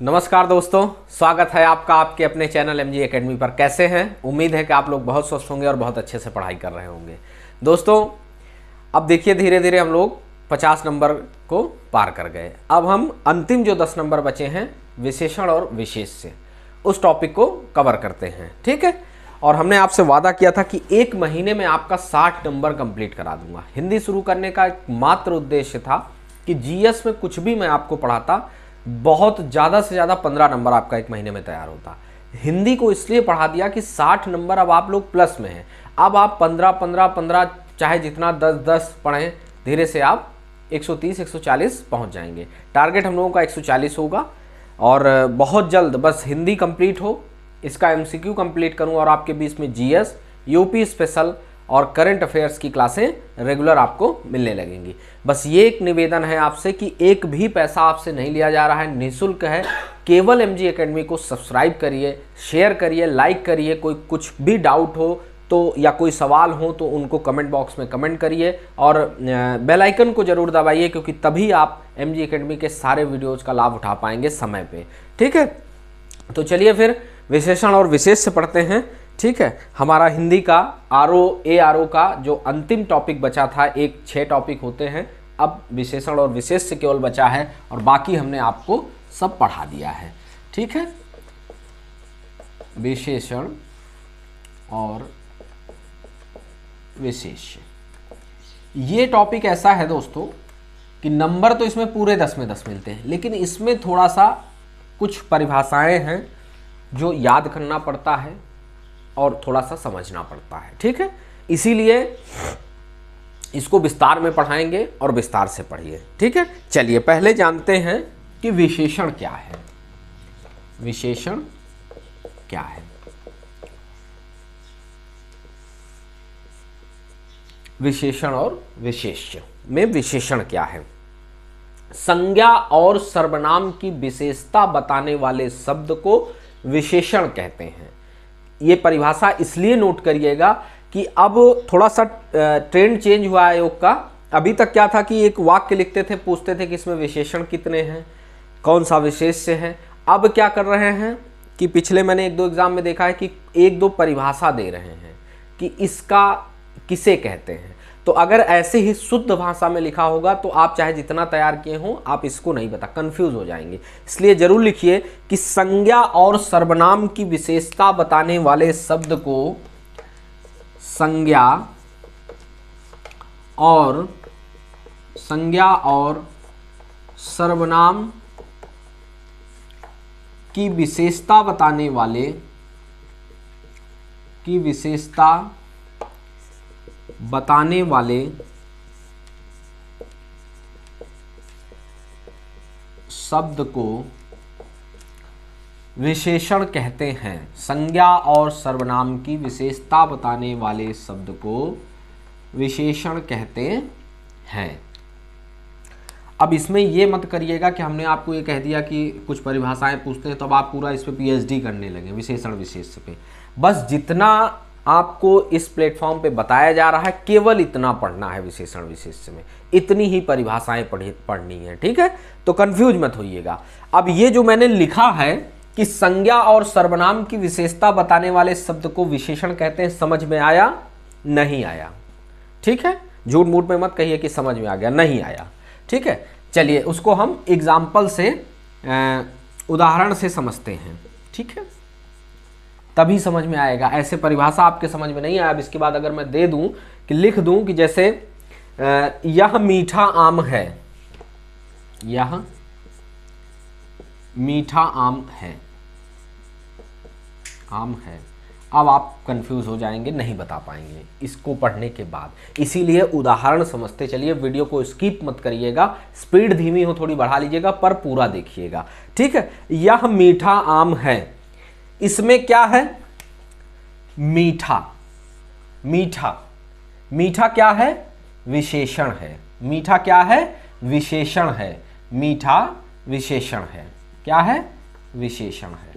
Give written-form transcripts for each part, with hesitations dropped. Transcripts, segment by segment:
नमस्कार दोस्तों, स्वागत है आपका आपके अपने चैनल एमजी एकेडमी पर। कैसे हैं? उम्मीद है कि आप लोग बहुत स्वस्थ होंगे और बहुत अच्छे से पढ़ाई कर रहे होंगे। दोस्तों अब देखिए, धीरे धीरे हम लोग 50 नंबर को पार कर गए। अब हम अंतिम जो 10 नंबर बचे हैं विशेषण और विशेष से, उस टॉपिक को कवर करते हैं। ठीक है, और हमने आपसे वादा किया था कि एक महीने में आपका 60 नंबर कंप्लीट करा दूंगा। हिंदी शुरू करने का मात्र उद्देश्य था कि जीएस में कुछ भी मैं आपको पढ़ाता, बहुत ज़्यादा से ज़्यादा 15 नंबर आपका एक महीने में तैयार होता। हिंदी को इसलिए पढ़ा दिया कि 60 नंबर अब आप लोग प्लस में हैं। अब आप 15 चाहे जितना 10 पढ़ें, धीरे से आप 130 140 पहुंच जाएंगे। टारगेट हम लोगों का 140 होगा और बहुत जल्द बस हिंदी कंप्लीट हो, इसका एमसीक्यू कंप्लीट करूं और आपके बीच में जीएस, यूपी स्पेशल और करंट अफेयर्स की क्लासें रेगुलर आपको मिलने लगेंगी। बस ये एक निवेदन है आपसे कि एक भी पैसा आपसे नहीं लिया जा रहा है, निःशुल्क है। केवल एमजी एकेडमी को सब्सक्राइब करिए, शेयर करिए, लाइक करिए। कोई कुछ भी डाउट हो तो या कोई सवाल हो तो उनको कमेंट बॉक्स में कमेंट करिए और बेल आइकन को जरूर दबाइए, क्योंकि तभी आप एमजी एकेडमी के सारे वीडियोज़ का लाभ उठा पाएंगे समय पे। ठीक है, तो चलिए फिर विशेषण और विशेष से पढ़ते हैं। ठीक है, हमारा हिंदी का आरओ का जो अंतिम टॉपिक बचा था, 6 टॉपिक होते हैं, अब विशेषण और विशेष से केवल बचा है और बाकी हमने आपको सब पढ़ा दिया है। ठीक है, विशेषण और विशेष ये टॉपिक ऐसा है दोस्तों कि नंबर तो इसमें पूरे 10 में 10 मिलते हैं, लेकिन इसमें थोड़ा सा कुछ परिभाषाएं हैं जो याद करना पड़ता है और थोड़ा सा समझना पड़ता है। ठीक है, इसीलिए इसको विस्तार में पढ़ाएंगे और विस्तार से पढ़िए। ठीक है, चलिए पहले जानते हैं कि विशेषण क्या है। विशेषण क्या है? विशेषण और विशेष्य में विशेषण क्या है? संज्ञा और सर्वनाम की विशेषता बताने वाले शब्द को विशेषण कहते हैं। ये परिभाषा इसलिए नोट करिएगा कि अब थोड़ा सा ट्रेंड चेंज हुआ है योग का। अभी तक क्या था कि एक वाक्य लिखते थे, पूछते थे कि इसमें विशेषण कितने हैं, कौन सा विशेष्य है। अब क्या कर रहे हैं कि पिछले मैंने 1-2 एग्जाम में देखा है कि 1-2 परिभाषा दे रहे हैं कि इसका किसे कहते हैं। तो अगर ऐसे ही शुद्ध भाषा में लिखा होगा तो आप चाहे जितना तैयार किए हों, आप इसको नहीं बता, कंफ्यूज हो जाएंगे। इसलिए जरूर लिखिए कि संज्ञा और सर्वनाम की विशेषता बताने वाले शब्द को संज्ञा और सर्वनाम की विशेषता बताने वाले शब्द को विशेषण कहते हैं। संज्ञा और सर्वनाम की विशेषता बताने वाले शब्द को विशेषण कहते हैं। अब इसमें ये मत करिएगा कि हमने आपको ये कह दिया कि कुछ परिभाषाएं पूछते हैं तो अब आप पूरा इस पे पीएचडी करने लगे विशेषण विशेष पे। बस जितना आपको इस प्लेटफॉर्म पे बताया जा रहा है केवल इतना पढ़ना है। विशेषण विशेष में इतनी ही परिभाषाएं पढ़नी है। ठीक है, तो कंफ्यूज मत होइएगा। अब ये जो मैंने लिखा है कि संज्ञा और सर्वनाम की विशेषता बताने वाले शब्द को विशेषण कहते हैं, समझ में आया? नहीं आया? ठीक है, झूठ मूठ में मत कहिए कि समझ में आ गया, नहीं आया। ठीक है, चलिए उसको हम एग्जाम्पल से, उदाहरण से समझते हैं। ठीक है, तभी समझ में आएगा। ऐसे परिभाषा आपके समझ में नहीं आया। अब इसके बाद अगर मैं दे दूं कि लिख दूं कि जैसे यह मीठा आम है, यह मीठा आम है, अब आप कंफ्यूज हो जाएंगे, नहीं बता पाएंगे इसको पढ़ने के बाद। इसीलिए उदाहरण समझते चलिए, वीडियो को स्किप मत करिएगा, स्पीड धीमी हो थोड़ी बढ़ा लीजिएगा, पर पूरा देखिएगा। ठीक है, यह मीठा आम है, इसमें क्या है? मीठा। मीठा क्या है? विशेषण है। मीठा क्या है? विशेषण है। मीठा विशेषण है। क्या है? विशेषण है।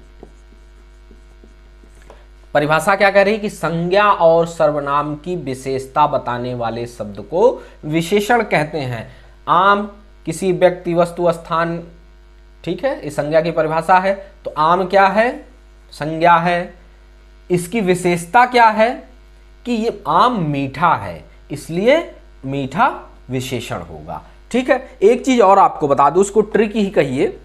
परिभाषा क्या कह रही है कि संज्ञा और सर्वनाम की विशेषता बताने वाले शब्द को विशेषण कहते हैं। आम किसी व्यक्ति, वस्तु, स्थान ठीक है, इस संज्ञा की परिभाषा है। तो आम क्या है? संज्ञा है। इसकी विशेषता क्या है कि ये आम मीठा है, इसलिए मीठा विशेषण होगा। ठीक है, एक चीज और आपको बता दूं, उसको ट्रिक ही कहिए।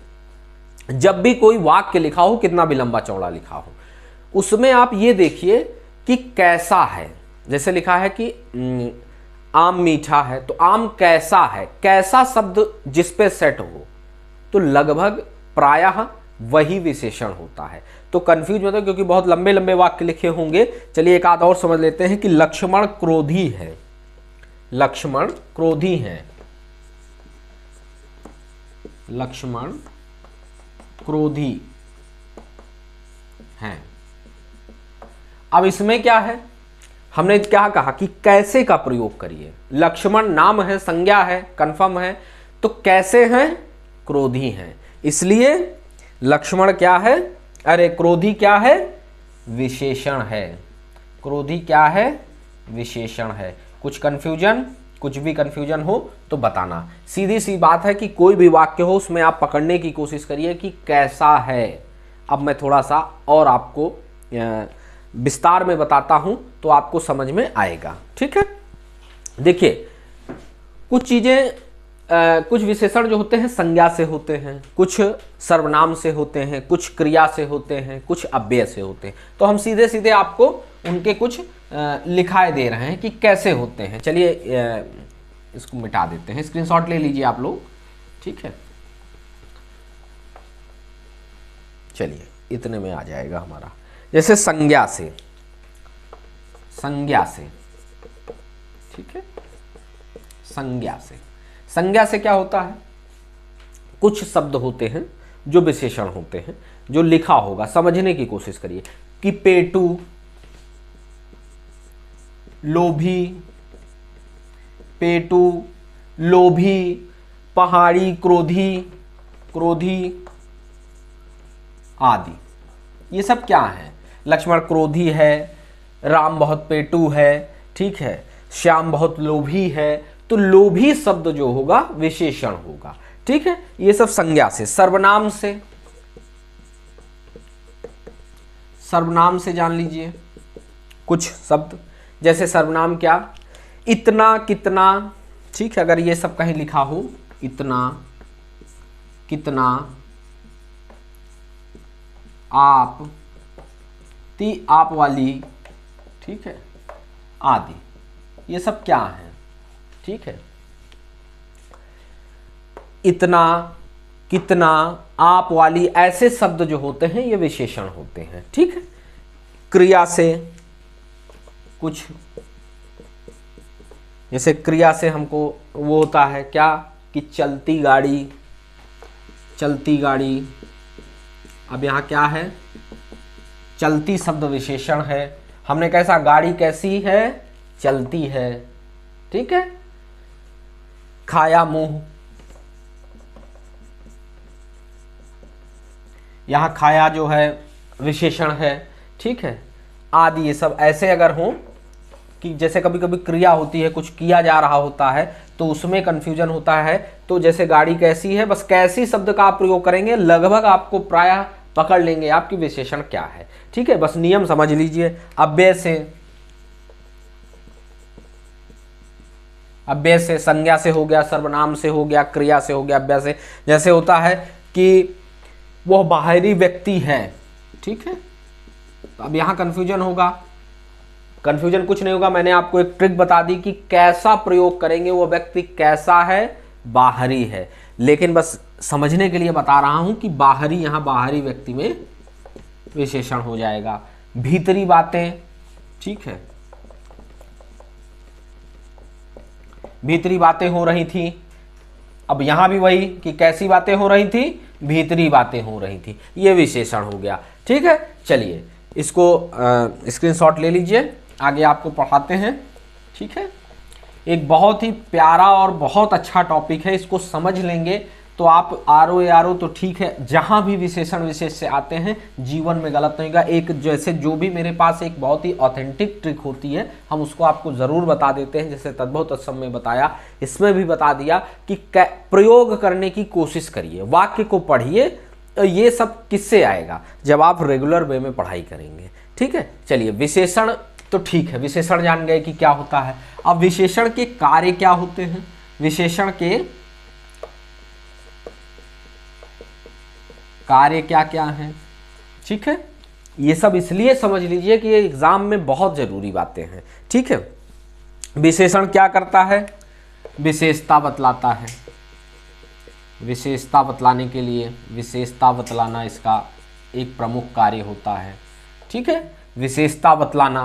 जब भी कोई वाक्य लिखा हो, कितना भी लंबा चौड़ा लिखा हो, उसमें आप ये देखिए कि कैसा है। जैसे लिखा है कि आम मीठा है, तो आम कैसा है, कैसा शब्द जिस पे सेट हो तो लगभग प्रायः वही विशेषण होता है। तो कंफ्यूज मत हो, क्योंकि बहुत लंबे लंबे वाक्य लिखे होंगे। चलिए एक आध और समझ लेते हैं कि लक्ष्मण क्रोधी है। लक्ष्मण क्रोधी है, लक्ष्मण क्रोधी हैं। अब इसमें क्या है, हमने क्या कहा कि कैसे का प्रयोग करिए। लक्ष्मण नाम है, संज्ञा है, कंफर्म है, तो कैसे हैं? क्रोधी हैं। इसलिए लक्ष्मण क्या है, अरे क्रोधी क्या है? विशेषण है। क्रोधी क्या है? विशेषण है। कुछ कंफ्यूजन, कुछ भी कंफ्यूजन हो तो बताना। सीधी सी बात है कि कोई भी वाक्य हो उसमें आप पकड़ने की कोशिश करिए कि कैसा है। अब मैं थोड़ा सा और आपको विस्तार में बताता हूं तो आपको समझ में आएगा। ठीक है, देखिए कुछ चीजें, कुछ विशेषण जो होते हैं संज्ञा से होते हैं, कुछ सर्वनाम से होते हैं, कुछ क्रिया से होते हैं, कुछ अव्यय से होते हैं। तो हम सीधे सीधे आपको उनके कुछ लिखाए दे रहे हैं कि कैसे होते हैं। चलिए इसको मिटा देते हैं, स्क्रीनशॉट ले लीजिए आप लोग। ठीक है, चलिए इतने में आ जाएगा हमारा। जैसे संज्ञा से, संज्ञा से, ठीक है, संज्ञा से, संज्ञा से क्या होता है? कुछ शब्द होते हैं जो विशेषण होते हैं, जो लिखा होगा, समझने की कोशिश करिए कि पेटू, लोभी, पेटू, लोभी, पहाड़ी, क्रोधी, क्रोधी आदि, ये सब क्या है? लक्ष्मण क्रोधी है, राम बहुत पेटू है, ठीक है, श्याम बहुत लोभी है। तो लोभी शब्द जो होगा विशेषण होगा। ठीक है, ये सब संज्ञा से। सर्वनाम से, सर्वनाम से जान लीजिए कुछ शब्द। जैसे सर्वनाम क्या? इतना, कितना, ठीक है, अगर ये सब कहीं लिखा हो, इतना, कितना, आप, ती, आप वाली, ठीक है, आदि, ये सब क्या है? ठीक है, इतना, कितना, आप वाली, ऐसे शब्द जो होते हैं ये विशेषण होते हैं। ठीक है, क्रिया से कुछ, जैसे क्रिया से हमको वो होता है क्या कि चलती गाड़ी, चलती गाड़ी। अब यहाँ क्या है? चलती शब्द विशेषण है। हमने कैसा? गाड़ी कैसी है? चलती है। ठीक है, खाया मुंह, यहां खाया जो है विशेषण है। ठीक है, आदि, ये सब ऐसे अगर हो कि जैसे कभी कभी क्रिया होती है, कुछ किया जा रहा होता है तो उसमें कंफ्यूजन होता है। तो जैसे गाड़ी कैसी है, बस कैसी शब्द का आप प्रयोग करेंगे, लगभग आपको प्रायः पकड़ लेंगे आपकी विशेषण क्या है। ठीक है, बस नियम समझ लीजिए। अव्यय से, अव्यय से, संज्ञा से हो गया, सर्वनाम से हो गया, क्रिया से हो गया, अव्यय से। जैसे होता है कि वह बाहरी व्यक्ति है। ठीक है, अब यहां कंफ्यूजन होगा। कंफ्यूजन कुछ नहीं होगा, मैंने आपको एक ट्रिक बता दी कि कैसा प्रयोग करेंगे, वो व्यक्ति कैसा है? बाहरी है। लेकिन बस समझने के लिए बता रहा हूं कि बाहरी, यहां बाहरी व्यक्ति में विशेषण हो जाएगा। भीतरी बातें, ठीक है, भीतरी बातें हो रही थी। अब यहां भी वही कि कैसी बातें हो रही थी? भीतरी बातें हो रही थी, ये विशेषण हो गया। ठीक है, चलिए इसको स्क्रीनशॉट ले लीजिए, आगे आपको पढ़ाते हैं। ठीक है, एक बहुत ही प्यारा और बहुत अच्छा टॉपिक है, इसको समझ लेंगे तो आप आरो ए आरो तो ठीक है, जहां भी विशेषण विशेष से आते हैं जीवन में गलत नहीं होगा। एक जैसे जो भी मेरे पास एक बहुत ही ऑथेंटिक ट्रिक होती है हम उसको आपको ज़रूर बता देते हैं, जैसे तद्भव तत्सम में बताया, इसमें भी बता दिया कि प्रयोग करने की कोशिश करिए, वाक्य को पढ़िए। तो ये सब किससे आएगा, जब आप रेगुलर वे में पढ़ाई करेंगे। ठीक है, चलिए विशेषण तो ठीक है, विशेषण जान गए कि क्या होता है। अब विशेषण के कार्य क्या होते हैं, विशेषण के कार्य क्या क्या हैं। ठीक है, ये सब इसलिए समझ लीजिए कि ये एग्जाम में बहुत जरूरी बातें हैं। ठीक है, विशेषण क्या करता है, विशेषता बतलाता है। विशेषता बतलाने के लिए विशेषता बतलाना इसका एक प्रमुख कार्य होता है। ठीक है, विशेषता बतलाना।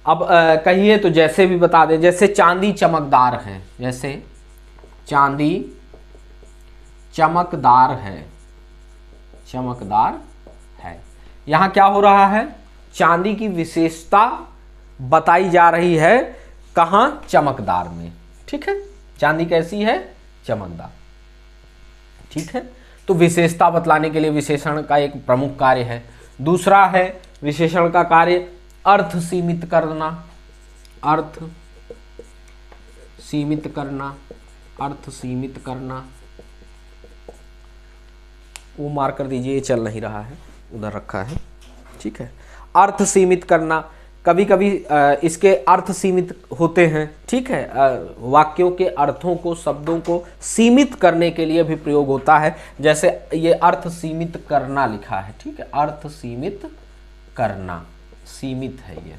अब कहिए तो जैसे भी बता दें, जैसे चांदी चमकदार है, जैसे चांदी चमकदार है, चमकदार है। यहां क्या हो रहा है, चांदी की विशेषता बताई जा रही है, कहां, चमकदार में। ठीक है, चांदी कैसी है, चमकदार। ठीक है, तो विशेषता बतलाने के लिए विशेषण का एक प्रमुख कार्य है। दूसरा है विशेषण का कार्य अर्थ सीमित करना, अर्थ सीमित करना, अर्थ सीमित करना। वो मार कर दीजिए, ये चल नहीं रहा है, उधर रखा है। ठीक है, अर्थ सीमित करना, कभी कभी इसके अर्थ सीमित होते हैं। ठीक है, वाक्यों के अर्थों को, शब्दों को सीमित करने के लिए भी प्रयोग होता है, जैसे ये अर्थ सीमित करना लिखा है। ठीक है, अर्थ सीमित करना, सीमित है ये।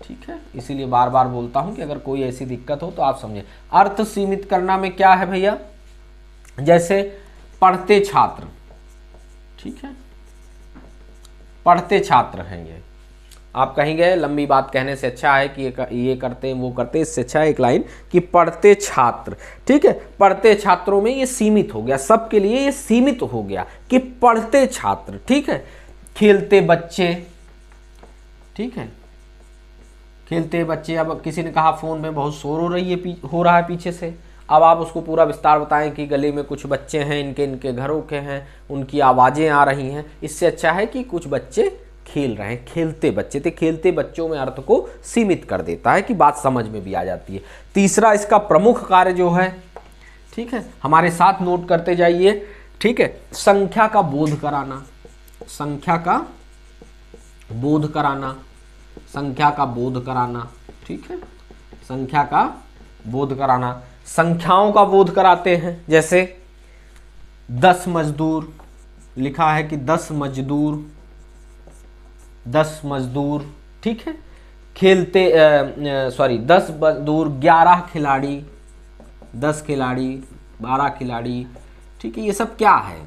ठीक है, इसीलिए बार बार बोलता हूं कि अगर कोई ऐसी दिक्कत हो तो आप समझें। अर्थ सीमित करना में क्या है भैया, जैसे पढ़ते छात्र। ठीक है, पढ़ते छात्र हैं ये। आप कहेंगे लंबी बात कहने से अच्छा है कि ये करते हैं वो करते हैं, इससे अच्छा है एक लाइन कि पढ़ते छात्र। ठीक है, पढ़ते छात्रों में ये सीमित हो गया, सबके लिए ये सीमित हो गया कि पढ़ते छात्र। ठीक है, खेलते बच्चे। ठीक है, खेलते बच्चे। अब किसी ने कहा फोन में बहुत शोर हो रहा है पीछे से, अब आप उसको पूरा विस्तार बताएं कि गली में कुछ बच्चे हैं, इनके घरों के हैं, उनकी आवाज़ें आ रही हैं। इससे अच्छा है कि कुछ बच्चे खेल रहे हैं, खेलते बच्चे थे। खेलते बच्चों में अर्थ को सीमित कर देता है कि बात समझ में भी आ जाती है। तीसरा इसका प्रमुख कार्य जो है, ठीक है, हमारे साथ नोट करते जाइए। ठीक है, संख्या का बोध कराना, संख्या का बोध कराना, संख्या का बोध कराना। ठीक है, संख्या का बोध कराना, संख्याओं का बोध कराते हैं। जैसे 10 मजदूर लिखा है कि 10 मजदूर, 10 मजदूर। ठीक है, खेलते 10 मजदूर, 11 खिलाड़ी, 10 खिलाड़ी, 12 खिलाड़ी। ठीक है, ये सब क्या है,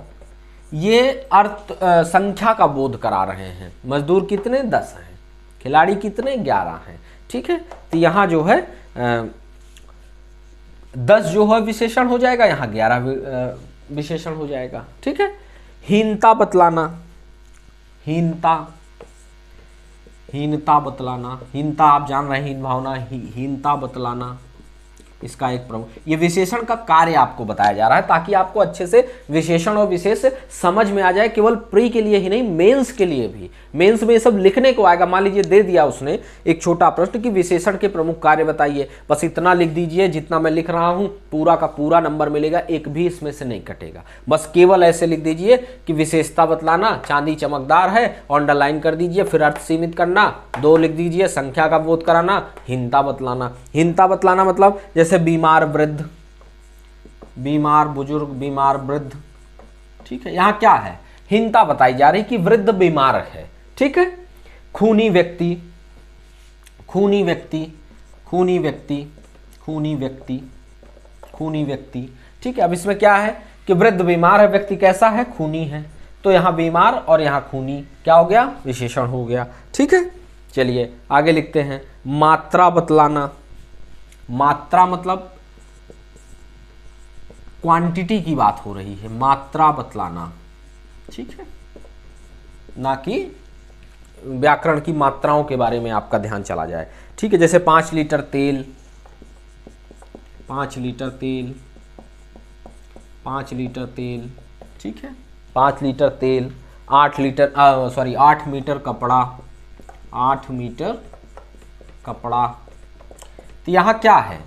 ये अर्थ संख्या का बोध करा रहे हैं। मजदूर कितने, 10 हैं, खिलाड़ी कितने, 11 हैं। ठीक है, तो यहाँ जो है 10 जो है विशेषण हो जाएगा, यहाँ 11 विशेषण हो जाएगा। ठीक है, हीनता बतलाना, हीनता, हीनता बतलाना। हीनता आप जान रहे हैं, हीन भावना, हीनता बतलाना इसका एक प्रमुख, ये विशेषण का कार्य आपको बताया जा रहा है ताकि आपको अच्छे से विशेषण और विशेष समझ में आ जाए, केवल प्री के लिए ही नहीं, मेंस के लिए भी। मेंस में ये सब लिखने को आएगा। मान लीजिए दे दिया उसने एक छोटा प्रश्न कि विशेषण के प्रमुख कार्य बताइए, बस इतना लिख दीजिए जितना मैं लिख रहा हूं, पूरा का पूरा नंबर मिलेगा, एक भी इसमें से नहीं कटेगा। बस केवल ऐसे लिख दीजिए कि विशेषता बतलाना, चांदी चमकदार है, अंडरलाइन कर दीजिए, फिर अर्थ सीमित करना, 2 लिख दीजिए, संख्या का बोध कराना, हीनता बतलाना। हीनता बतलाना मतलब जैसे बीमार वृद्ध, बीमार बुजुर्ग, बीमार वृद्ध। ठीक है, यहां क्या है, हीनता बताई जा रही कि वृद्ध बीमार है। ठीक है, खूनी व्यक्ति, खूनी व्यक्ति, खूनी व्यक्ति, खूनी व्यक्ति, खूनी व्यक्ति। ठीक है, अब इसमें क्या है कि वृद्ध बीमार है, व्यक्ति कैसा है, खूनी है, तो यहां बीमार और यहां खूनी क्या हो गया, विशेषण हो गया। ठीक है, चलिए आगे लिखते हैं। मात्रा बतलाना, मात्रा मतलब क्वांटिटी की बात हो रही है, मात्रा बतलाना। ठीक है, ना कि व्याकरण की मात्राओं के बारे में आपका ध्यान चला जाए। ठीक है, जैसे 5 लीटर तेल, 5 लीटर तेल, 5 लीटर तेल, ठीक है, 5 लीटर तेल, 8 मीटर कपड़ा, 8 मीटर कपड़ा। तो यहाँ क्या है,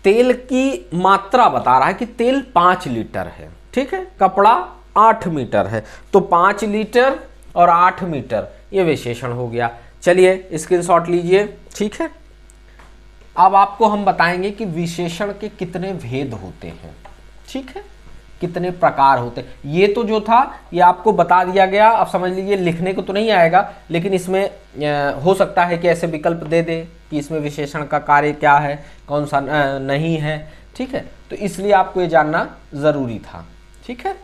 तेल की मात्रा बता रहा है कि तेल 5 लीटर है, ठीक है, कपड़ा 8 मीटर है, तो 5 लीटर और 8 मीटर ये विशेषण हो गया। चलिए स्क्रीनशॉट लीजिए, ठीक है। अब आपको हम बताएंगे कि विशेषण के कितने भेद होते हैं, ठीक है, कितने प्रकार होते हैं। ये तो जो था ये आपको बता दिया गया, अब समझ लीजिए लिखने को तो नहीं आएगा, लेकिन इसमें हो सकता है कि ऐसे विकल्प दे दे कि इसमें विशेषण का कार्य क्या है, कौन सा नहीं है, ठीक है, तो इसलिए आपको ये जानना ज़रूरी था, ठीक है,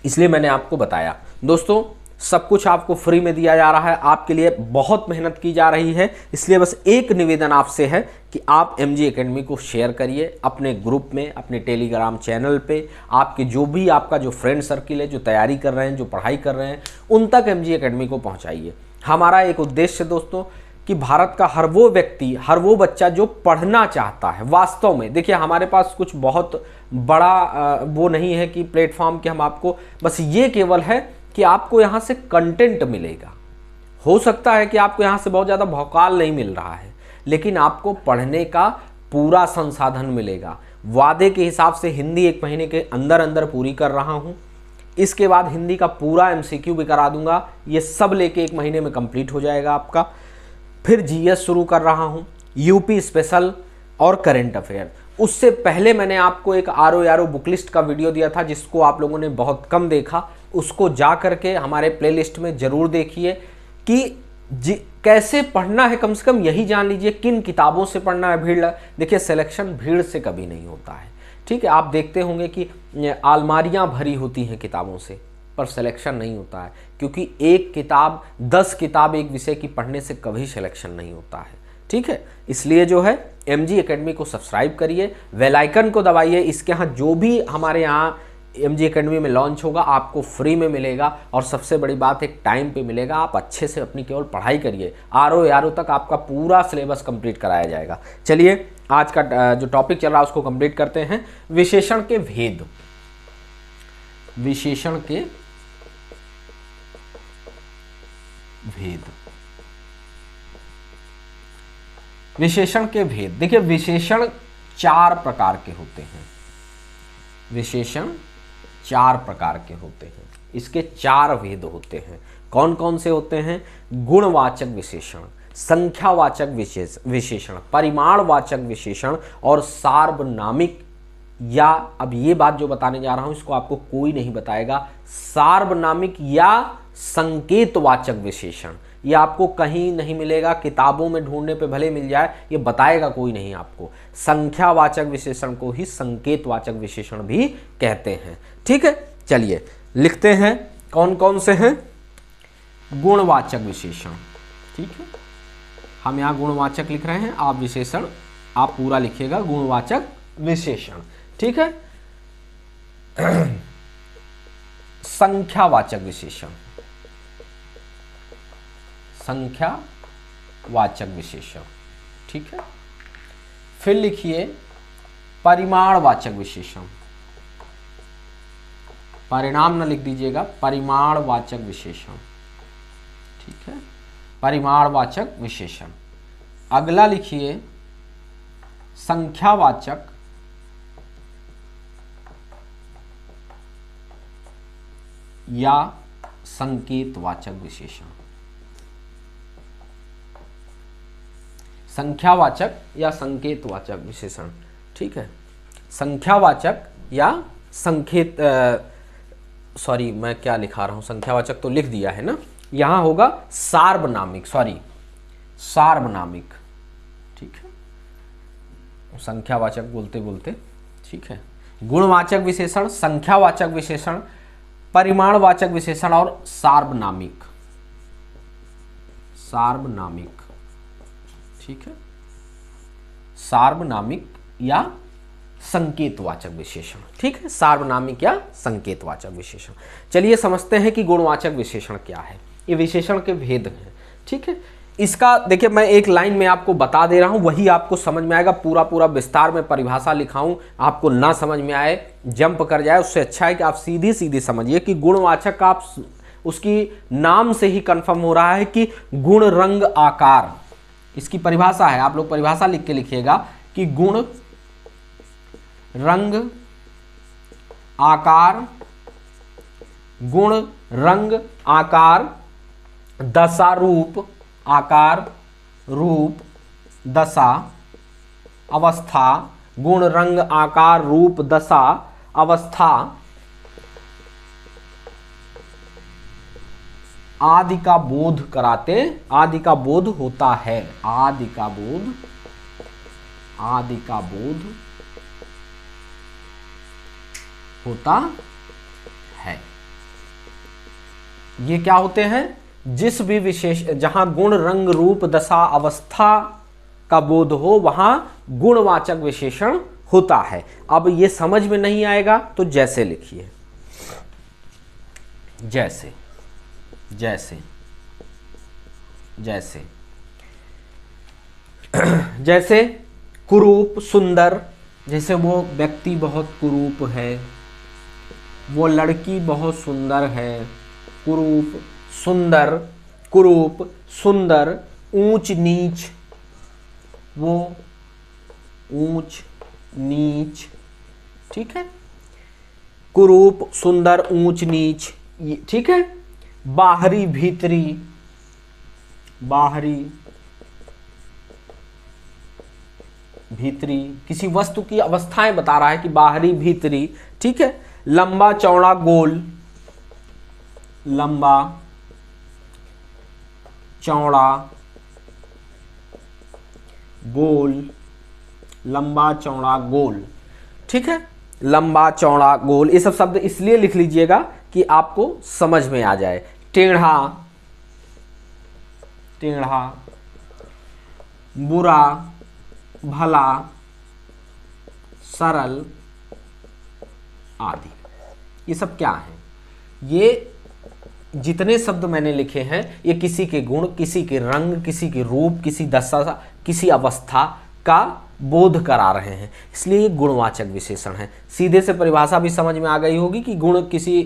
इसलिए मैंने आपको बताया। दोस्तों सब कुछ आपको फ्री में दिया जा रहा है, आपके लिए बहुत मेहनत की जा रही है, इसलिए बस एक निवेदन आपसे है कि आप MG एकेडमी को शेयर करिए अपने ग्रुप में, अपने टेलीग्राम चैनल पे, आपके जो भी आपका जो फ्रेंड सर्किल है, जो तैयारी कर रहे हैं, जो पढ़ाई कर रहे हैं, उन तक MG एकेडमी को पहुंचाइए। हमारा एक उद्देश्य दोस्तों कि भारत का हर वो व्यक्ति, हर वो बच्चा जो पढ़ना चाहता है वास्तव में, देखिए हमारे पास कुछ बहुत बड़ा वो नहीं है कि प्लेटफॉर्म कि हम आपको, बस ये केवल है कि आपको यहाँ से कंटेंट मिलेगा। हो सकता है कि आपको यहाँ से बहुत ज़्यादा भौकाल नहीं मिल रहा है, लेकिन आपको पढ़ने का पूरा संसाधन मिलेगा। वादे के हिसाब से हिंदी 1 महीने के अंदर अंदर पूरी कर रहा हूँ, इसके बाद हिंदी का पूरा MCQ भी करा दूंगा, ये सब लेके 1 महीने में कंप्लीट हो जाएगा आपका। फिर GS शुरू कर रहा हूँ, UP स्पेशल और करेंट अफेयर। उससे पहले मैंने आपको एक RO बुक लिस्ट का वीडियो दिया था जिसको आप लोगों ने बहुत कम देखा, उसको जा करके हमारे प्लेलिस्ट में ज़रूर देखिए कि कैसे पढ़ना है, कम से कम यही जान लीजिए किन किताबों से पढ़ना है। भीड़, देखिए सिलेक्शन भीड़ से कभी नहीं होता है, ठीक है, आप देखते होंगे कि अलमारियां भरी होती हैं किताबों से, पर सिलेक्शन नहीं होता है, क्योंकि एक किताब 10 किताब एक विषय की पढ़ने से कभी सिलेक्शन नहीं होता है, ठीक है। इसलिए जो है MG एकेडमी को सब्सक्राइब करिए, बेल आइकन को दबाइए, इसके यहाँ जो भी हमारे यहाँ MG एकेडमी में लॉन्च होगा आपको फ्री में मिलेगा, और सबसे बड़ी बात एक टाइम पे मिलेगा। आप अच्छे से अपनी केवल पढ़ाई करिए, RO तक आपका पूरा सिलेबस कंप्लीट कराया जाएगा। चलिए आज का जो टॉपिक चल रहा है उसको कंप्लीट करते हैं, विशेषण के भेद। विशेषण के भेद, विशेषण के भेद। देखिए विशेषण 4 प्रकार के होते हैं, विशेषण 4 प्रकार के होते हैं, इसके 4 भेद होते हैं। कौन कौन से होते हैं? गुणवाचक विशेषण, संख्यावाचक विशेषण, परिमाणवाचक विशेषण और सार्वनामिक, या अब ये बात जो बताने जा रहा हूं इसको आपको कोई नहीं बताएगा, सार्वनामिक या संकेतवाचक विशेषण। ये आपको कहीं नहीं मिलेगा, किताबों में ढूंढने पे भले मिल जाए, ये बताएगा कोई नहीं आपको। संख्यावाचक विशेषण को ही संकेतवाचक विशेषण भी कहते हैं, ठीक है। चलिए लिखते हैं कौन कौन से हैं। गुणवाचक विशेषण, ठीक है, हम यहाँ गुणवाचक लिख रहे हैं, आप विशेषण आप पूरा लिखिएगा, गुणवाचक विशेषण, ठीक है। संख्यावाचक विशेषण, संख्यावाचक विशेषण, ठीक है। फिर लिखिए परिमाणवाचक विशेषण, परिणाम न लिख दीजिएगा, परिमाणवाचक विशेषण, ठीक है, परिमाणवाचक विशेषण। अगला लिखिए संख्यावाचक या संकेतवाचक विशेषण, संख्यावाचक या संकेतवाचक विशेषण, ठीक है। संख्यावाचक या संकेत, सॉरी मैं क्या लिखा रहा हूं, संख्यावाचक तो लिख दिया है ना, यहां होगा सार्वनामिक, सॉरी सार्वनामिक, ठीक है, संख्यावाचक बोलते बोलते, ठीक है। गुणवाचक विशेषण, संख्यावाचक विशेषण, परिमाणवाचक विशेषण और सार्वनामिक, सार्वनामिक, ठीक है, सार्वनामिक या संकेतवाचक विशेषण, ठीक है, सार्वनामिक या संकेतवाचक विशेषण। चलिए समझते हैं कि गुणवाचक विशेषण क्या है। ये विशेषण के भेद हैं, ठीक है। इसका देखिए मैं एक लाइन में आपको बता दे रहा हूं, वही आपको समझ में आएगा। पूरा पूरा विस्तार में परिभाषा लिखाऊं, आपको ना समझ में आए, जंप कर जाए, उससे अच्छा है कि आप सीधी सीधी समझिए कि गुणवाचक का आप उसकी नाम से ही कंफर्म हो रहा है कि गुण रंग आकार, इसकी परिभाषा है। आप लोग परिभाषा लिख के लिखिएगा कि गुण रंग आकार, गुण रंग आकार, दशा रूप, आकार रूप दशा अवस्था, गुण रंग आकार रूप दशा अवस्था आदि का बोध कराते, आदि का बोध होता है, आदि का बोध, आदि का बोध होता है। ये क्या होते हैं? जिस भी विशेष, जहां गुण रंग रूप दशा अवस्था का बोध हो वहां गुणवाचक विशेषण होता है। अब ये समझ में नहीं आएगा तो जैसे लिखिए, जैसे जैसे जैसे जैसे कुरूप सुंदर, जैसे वो व्यक्ति बहुत कुरूप है, वो लड़की बहुत सुंदर है। कुरूप सुंदर, कुरूप सुंदर, ऊंच नीच, वो ऊंच नीच, ठीक है। कुरूप सुंदर ऊंच नीच, ठीक है। बाहरी भीतरी, बाहरी भीतरी, किसी वस्तु की अवस्थाएं बता रहा है कि बाहरी भीतरी, ठीक है। लंबा चौड़ा गोल, लंबा चौड़ा गोल, लंबा चौड़ा गोल, ठीक है। लंबा चौड़ा गोल, ये सब शब्द इसलिए लिख लीजिएगा कि आपको समझ में आ जाए। टेढ़ा, टेढ़ा, बुरा, भला, सरल आदि, ये सब क्या है? ये जितने शब्द मैंने लिखे हैं ये किसी के गुण, किसी के रंग, किसी के रूप, किसी दशा, किसी अवस्था का बोध करा रहे हैं, इसलिए ये गुणवाचक विशेषण है। सीधे से परिभाषा भी समझ में आ गई होगी कि गुण किसी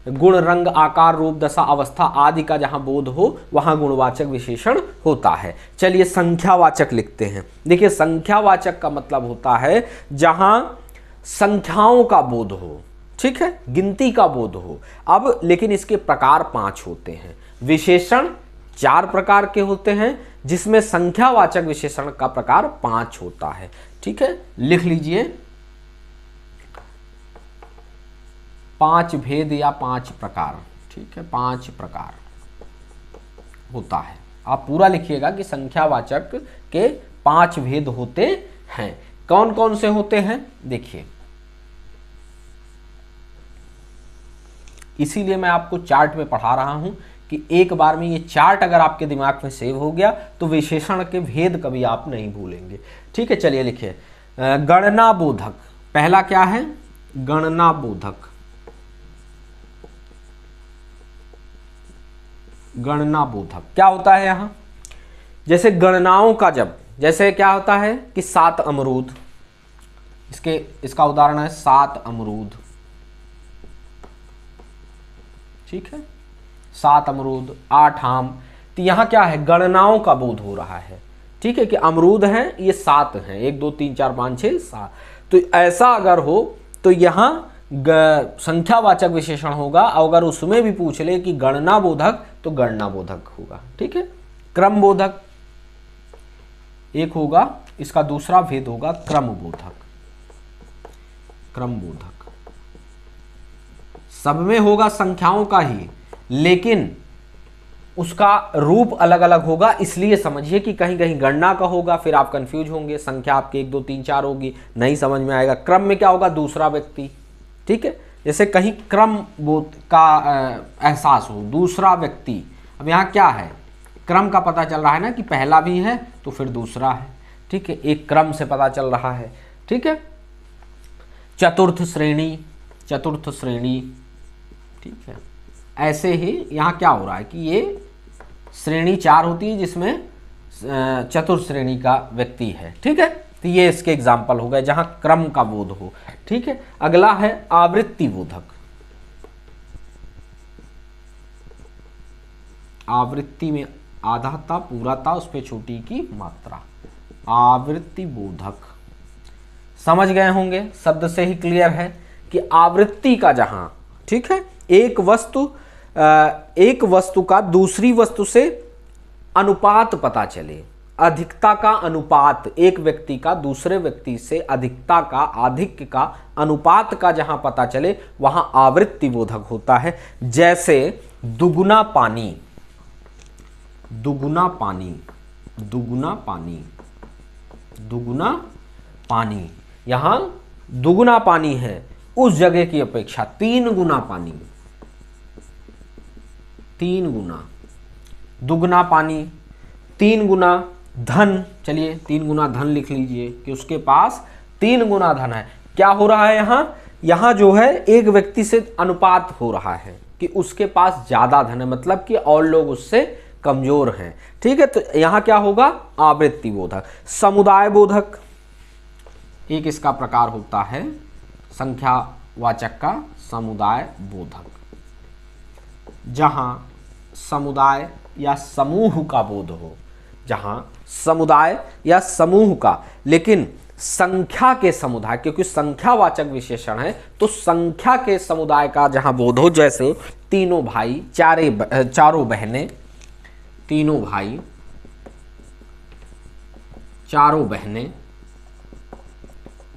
गुण रंग आकार रूप दशा अवस्था आदि का जहां बोध हो वहां गुणवाचक विशेषण होता है। चलिए संख्यावाचक लिखते हैं। देखिए संख्यावाचक का मतलब होता है जहां संख्याओं का बोध हो, ठीक है, गिनती का बोध हो। अब लेकिन इसके प्रकार 5 होते हैं। विशेषण 4 प्रकार के होते हैं जिसमें संख्यावाचक विशेषण का प्रकार 5 होता है, ठीक है। लिख लीजिए 5 भेद या 5 प्रकार, ठीक है, 5 प्रकार होता है। आप पूरा लिखिएगा कि संख्यावाचक के 5 भेद होते हैं। कौन कौन से होते हैं देखिए, इसीलिए मैं आपको चार्ट में पढ़ा रहा हूं कि एक बार में ये चार्ट अगर आपके दिमाग में सेव हो गया तो विशेषण के भेद कभी आप नहीं भूलेंगे, ठीक है। चलिए लिखिए गणना बोधक, पहला क्या है? गणना बोधक, गणना बोधक क्या होता है? यहां जैसे गणनाओं का जैसे क्या होता है कि 7 अमरूद, इसका उदाहरण है 7 अमरूद, ठीक है, 7 अमरूद, 8 आम। तो यहाँ क्या है? गणनाओं का बोध हो रहा है, ठीक है, कि अमरूद हैं ये 7 हैं, 1 2 3 4 5 6 7। तो ऐसा अगर हो तो यहाँ संख्यावाचक विशेषण होगा। अगर उसमें भी पूछ ले कि गणना बोधक तो गणना बोधक होगा, ठीक है। क्रम बोधक एक होगा, इसका दूसरा भेद होगा क्रम बोधक, क्रम बोधक। सब में होगा संख्याओं का ही, लेकिन उसका रूप अलग अलग होगा। इसलिए समझिए कि कहीं कहीं गणना का होगा, फिर आप कंफ्यूज होंगे, संख्या आपके 1 2 3 4 होगी, नहीं समझ में आएगा। क्रम में क्या होगा? दूसरा व्यक्ति, ठीक है। जैसे कहीं क्रम बोध का एहसास हो, दूसरा व्यक्ति। अब यहाँ क्या है? क्रम का पता चल रहा है ना कि पहला भी है तो फिर दूसरा है, ठीक है, एक क्रम से पता चल रहा है, ठीक है। चतुर्थ श्रेणी, चतुर्थ श्रेणी, ठीक है। ऐसे ही यहाँ क्या हो रहा है कि ये श्रेणी 4 होती है जिसमें चतुर्थ श्रेणी का व्यक्ति है। ठीक है, तो ये इसके एग्जाम्पल हो गए जहां क्रम का बोध हो। ठीक है, अगला है आवृत्ति बोधक। आवृत्ति में आधा था, पूरा था, उस पे छोटी की मात्रा। आवृत्ति बोधक समझ गए होंगे, शब्द से ही क्लियर है कि आवृत्ति का जहां, ठीक है, एक वस्तु का दूसरी वस्तु से अनुपात पता चले, अधिकता का अनुपात, एक व्यक्ति का दूसरे व्यक्ति से अधिकता का, आधिक्य का अनुपात का जहां पता चले वहां आवृत्ति बोधक होता है। जैसे दुगुना पानी, दुगुना पानी, दुगुना पानी, दुगुना पानी, यहां दुगुना पानी है उस जगह की अपेक्षा 3 गुना पानी, 3 गुना, दुगुना पानी, 3 गुना धन, चलिए 3 गुना धन लिख लीजिए कि उसके पास 3 गुना धन है। क्या हो रहा है यहां जो है एक व्यक्ति से अनुपात हो रहा है कि उसके पास ज्यादा धन है, मतलब कि और लोग उससे कमजोर हैं। ठीक है, तो यहां क्या होगा, आवृत्ति बोधक। समुदाय बोधक एक इसका प्रकार होता है, संख्यावाचक का समुदाय बोधक, जहां समुदाय या समूह का बोध हो, जहां समुदाय या समूह का, लेकिन संख्या के समुदाय, क्योंकि संख्यावाचक विशेषण है तो संख्या के समुदाय का जहां बोध हो। जैसे तीनों भाई, चारों बहनें, तीनों भाई, चारों बहनें,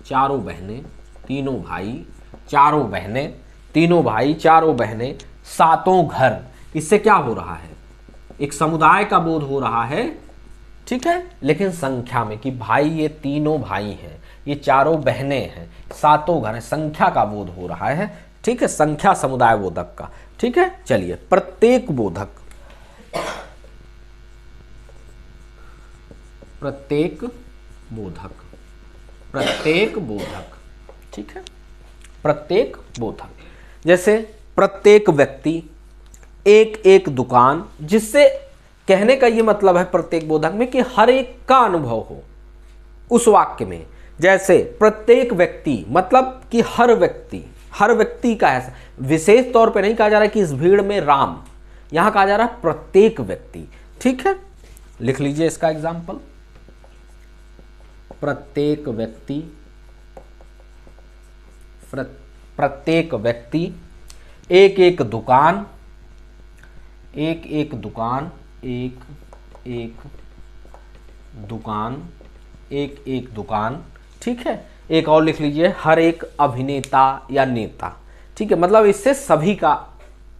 चारों बहनें, तीनों भाई, चारों बहनें, तीनों भाई, चारों बहनें, सातों घर। इससे क्या हो रहा है, एक समुदाय का बोध हो रहा है, ठीक है, लेकिन संख्या में कि भाई ये तीनों भाई हैं, ये चारों बहनें हैं, सातों घर हैं, संख्या का बोध हो रहा है। ठीक है, संख्या समुदाय बोधक का। ठीक है, चलिए प्रत्येक बोधक, प्रत्येक बोधक, प्रत्येक बोधक। ठीक है, प्रत्येक बोधक, जैसे प्रत्येक व्यक्ति, एक एक दुकान, जिससे कहने का ये मतलब है प्रत्येक बोधक में कि हर एक का अनुभव हो उस वाक्य में। जैसे प्रत्येक व्यक्ति मतलब कि हर व्यक्ति, हर व्यक्ति का है, विशेष तौर पे नहीं कहा जा रहा है कि इस भीड़ में राम, यहां कहा जा रहा है प्रत्येक व्यक्ति। ठीक है, लिख लीजिए इसका एग्जाम्पल, प्रत्येक व्यक्ति, प्रत्येक व्यक्ति, एक एक दुकान, एक एक दुकान, एक एक दुकान, एक एक दुकान। ठीक है, एक और लिख लीजिए, हर एक अभिनेता या नेता। ठीक है, मतलब इससे सभी का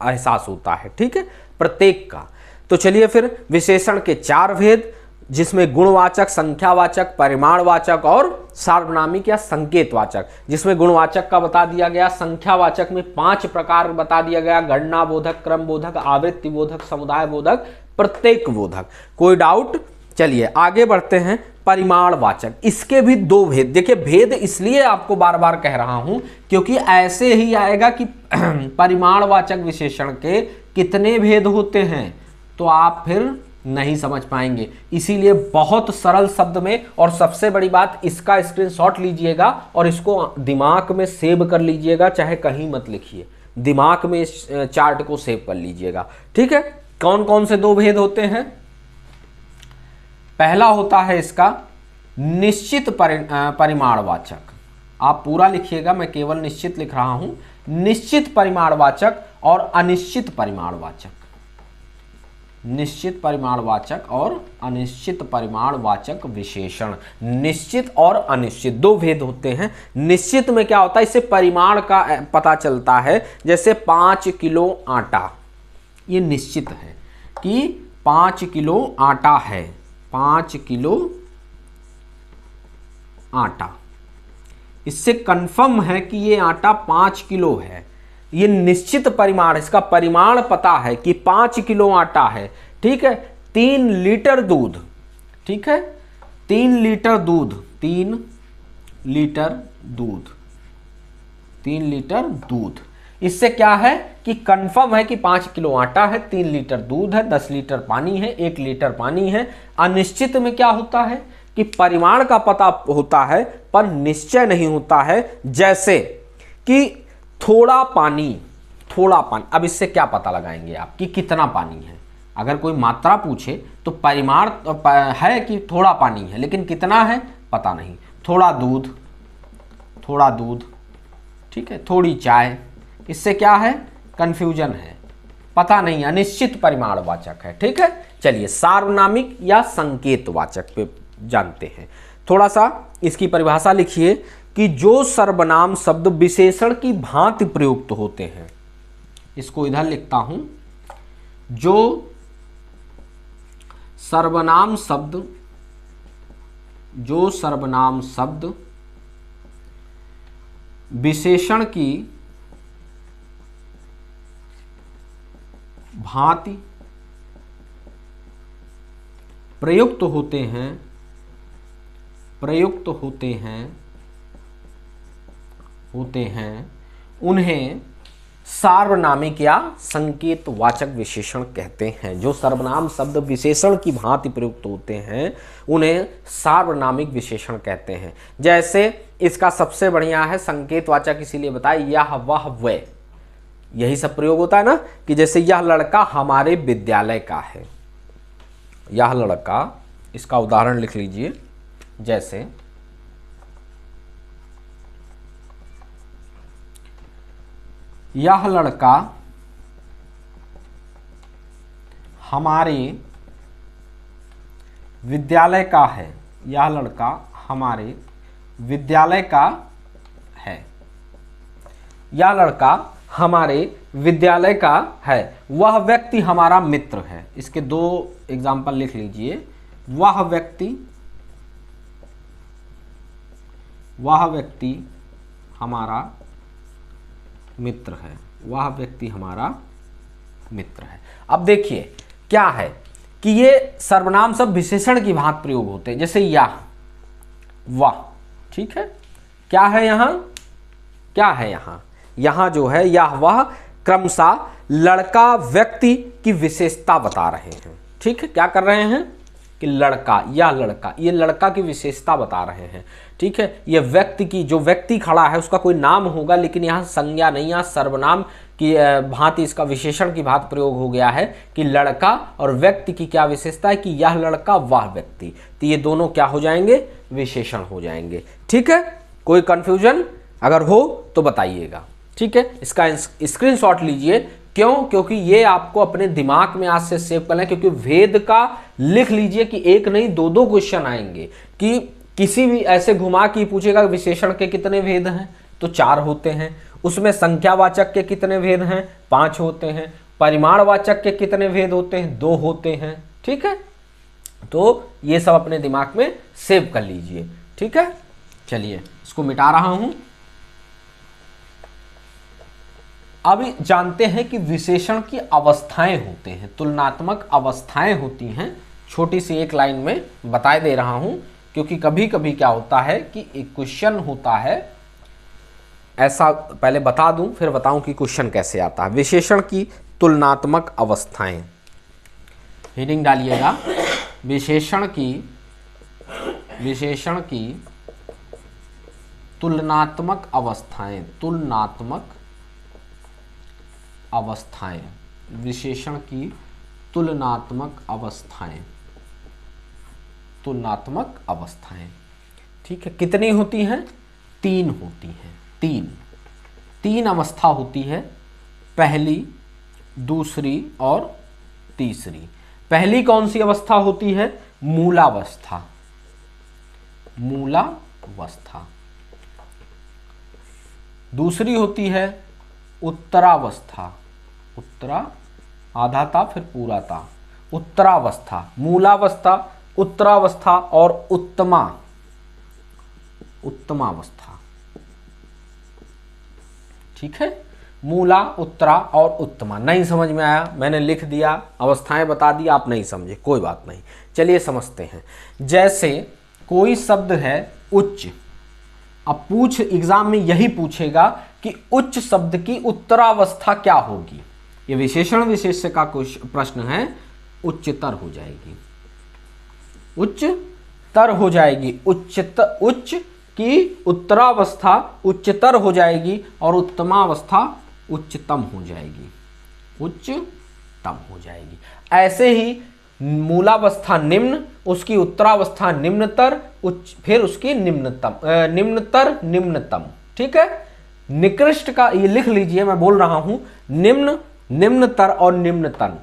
एहसास होता है। ठीक है, प्रत्येक का। तो चलिए फिर विशेषण के 4 भेद, जिसमें गुणवाचक, संख्यावाचक, परिमाणवाचक और सार्वनामिक या संकेतवाचक। जिसमें गुणवाचक का बता दिया गया, संख्यावाचक में 5 प्रकार बता दिया गया, गणना बोधक, क्रम बोधक, आवृत्ति बोधक, समुदाय बोधक, प्रत्येक बोधक। कोई डाउट? चलिए आगे बढ़ते हैं। परिमाणवाचक, इसके भी 2 भेद। देखिए भेद इसलिए आपको बार बार कह रहा हूं क्योंकि ऐसे ही आएगा कि परिमाणवाचक विशेषण के कितने भेद होते हैं, तो आप फिर नहीं समझ पाएंगे। इसीलिए बहुत सरल शब्द में, और सबसे बड़ी बात, इसका स्क्रीनशॉट लीजिएगा और इसको दिमाग में सेव कर लीजिएगा, चाहे कहीं मत लिखिए, दिमाग में इस चार्ट को सेव कर लीजिएगा। ठीक है, कौन कौन से 2 भेद होते हैं? पहला होता है इसका निश्चित परिमाणवाचक। आप पूरा लिखिएगा, मैं केवल निश्चित लिख रहा हूं। निश्चित परिमाणवाचक और अनिश्चित परिमाणवाचक। निश्चित परिमाणवाचक और अनिश्चित परिमाणवाचक विशेषण। निश्चित और अनिश्चित 2 भेद होते हैं। निश्चित में क्या होता है, इससे परिमाण का पता चलता है। जैसे 5 किलो आटा, ये निश्चित है कि 5 किलो आटा है, 5 किलो आटा। इससे कंफर्म है कि ये आटा 5 किलो है। ये निश्चित परिमाण, इसका परिमाण पता है कि 5 किलो आटा है। ठीक है, 3 लीटर दूध, ठीक है, 3 लीटर दूध, 3 लीटर दूध, 3 लीटर दूध। इससे क्या है कि कंफर्म है कि 5 किलो आटा है, 3 लीटर दूध है, 10 लीटर पानी है, 1 लीटर पानी है। अनिश्चित में क्या होता है कि परिमाण का पता होता है पर निश्चय नहीं होता है। जैसे कि थोड़ा पानी, अब इससे क्या पता लगाएंगे आप कि कितना पानी है। अगर कोई मात्रा पूछे तो परिमाण है कि थोड़ा पानी है, लेकिन कितना है पता नहीं। थोड़ा दूध, ठीक है, थोड़ी चाय, इससे क्या है, कंफ्यूजन है, पता नहीं, अनिश्चित परिमाणवाचक है। ठीक है, चलिए सार्वनामिक या संकेतवाचक पे जानते हैं। थोड़ा सा इसकी परिभाषा लिखिए कि जो सर्वनाम शब्द विशेषण की भांति प्रयुक्त होते हैं, इसको इधर लिखता हूं, जो सर्वनाम शब्द विशेषण की भांति प्रयुक्त होते हैं उन्हें सार्वनामिक या संकेतवाचक विशेषण कहते हैं। जो सर्वनाम शब्द विशेषण की भांति प्रयुक्त होते हैं उन्हें सार्वनामिक विशेषण कहते हैं। जैसे इसका सबसे बढ़िया है संकेतवाचक, इसीलिए बताया, यह वह वे, यही सब प्रयोग होता है ना, कि जैसे यह लड़का हमारे विद्यालय का है, यह लड़का, इसका उदाहरण लिख लीजिए, जैसे यह लड़का हमारे विद्यालय का है, यह लड़का हमारे विद्यालय का है, यह लड़का हमारे विद्यालय का है। वह व्यक्ति हमारा मित्र है। इसके 2 एग्जाम्पल लिख लीजिए। वह व्यक्ति हमारा मित्र है, वह व्यक्ति हमारा मित्र है। अब देखिए क्या है कि ये सर्वनाम सब विशेषण की भांति प्रयोग होते हैं। जैसे यह, वह, ठीक है, क्या है यहाँ जो है यह वह क्रमशः लड़का व्यक्ति की विशेषता बता रहे हैं। ठीक है, क्या कर रहे हैं कि लड़का, यह लड़का, ये लड़का की विशेषता बता रहे हैं। ठीक है, ये व्यक्ति की, जो व्यक्ति खड़ा है उसका कोई नाम होगा, लेकिन यहाँ संज्ञा नहीं, यहाँ सर्वनाम की भांति इसका विशेषण की भांति प्रयोग हो गया है कि लड़का और व्यक्ति की क्या विशेषता है कि यह लड़का वह व्यक्ति, तो ये दोनों क्या हो जाएंगे, विशेषण हो जाएंगे। ठीक है, कोई कंफ्यूजन अगर हो तो बताइएगा। ठीक है, इसका स्क्रीनशॉट लीजिए। क्यों? क्योंकि ये आपको अपने दिमाग में आज से सेव करना है, क्योंकि वेद का लिख लीजिए कि एक नहीं 2 क्वेश्चन आएंगे कि किसी भी ऐसे घुमा के पूछेगा विशेषण के कितने भेद हैं, तो 4 होते हैं। उसमें संख्यावाचक के कितने भेद हैं, 5 होते हैं। परिमाणवाचक के कितने भेद होते हैं, 2 होते हैं। ठीक है, तो ये सब अपने दिमाग में सेव कर लीजिए। ठीक है, चलिए इसको मिटा रहा हूं। अभी जानते हैं कि विशेषण की अवस्थाएं होते हैं, तुलनात्मक अवस्थाएं होती हैं। छोटी सी एक लाइन में बता दे रहा हूं, क्योंकि कभी कभी क्या होता है कि एक क्वेश्चन होता है, ऐसा पहले बता दूं फिर बताऊं कि क्वेश्चन कैसे आता है। विशेषण की तुलनात्मक अवस्थाएं, हेडिंग डालिएगा, विशेषण की तुलनात्मक अवस्थाएं, विशेषण की तुलनात्मक अवस्थाएं। ठीक है, कितनी होती हैं, 3 होती हैं। 3 अवस्था होती है, पहली, दूसरी और तीसरी। पहली कौन सी अवस्था होती है, मूलावस्था। दूसरी होती है उत्तरावस्था, आधा था फिर पूरा था, उत्तरावस्था। मूलावस्था, उत्तरावस्था और उत्तमावस्था। ठीक है, मूला, उत्तरा और उत्तमा। नहीं समझ में आया, मैंने लिख दिया, अवस्थाएं बता दी, आप नहीं समझे, कोई बात नहीं। चलिए समझते हैं। जैसे कोई शब्द है उच्च, अब एग्जाम में यही पूछेगा कि उच्च शब्द की उत्तरावस्था क्या होगी। ये विशेषण विशेष्य का कुछ प्रश्न है। उच्चतर हो जाएगी, उच्चतर हो जाएगी, उच्च की उत्तरावस्था उच्चतर हो जाएगी और उत्तमावस्था उच्चतम हो जाएगी, उच्चतम हो जाएगी। ऐसे ही मूलावस्था निम्न, उसकी उत्तरावस्था निम्नतर, फिर उसकी निम्नतम, निम्नतर निम्नतम। ठीक है, निकृष्ट का ये लिख लीजिए, मैं बोल रहा हूं, निम्न, निम्नतर और निम्नतम,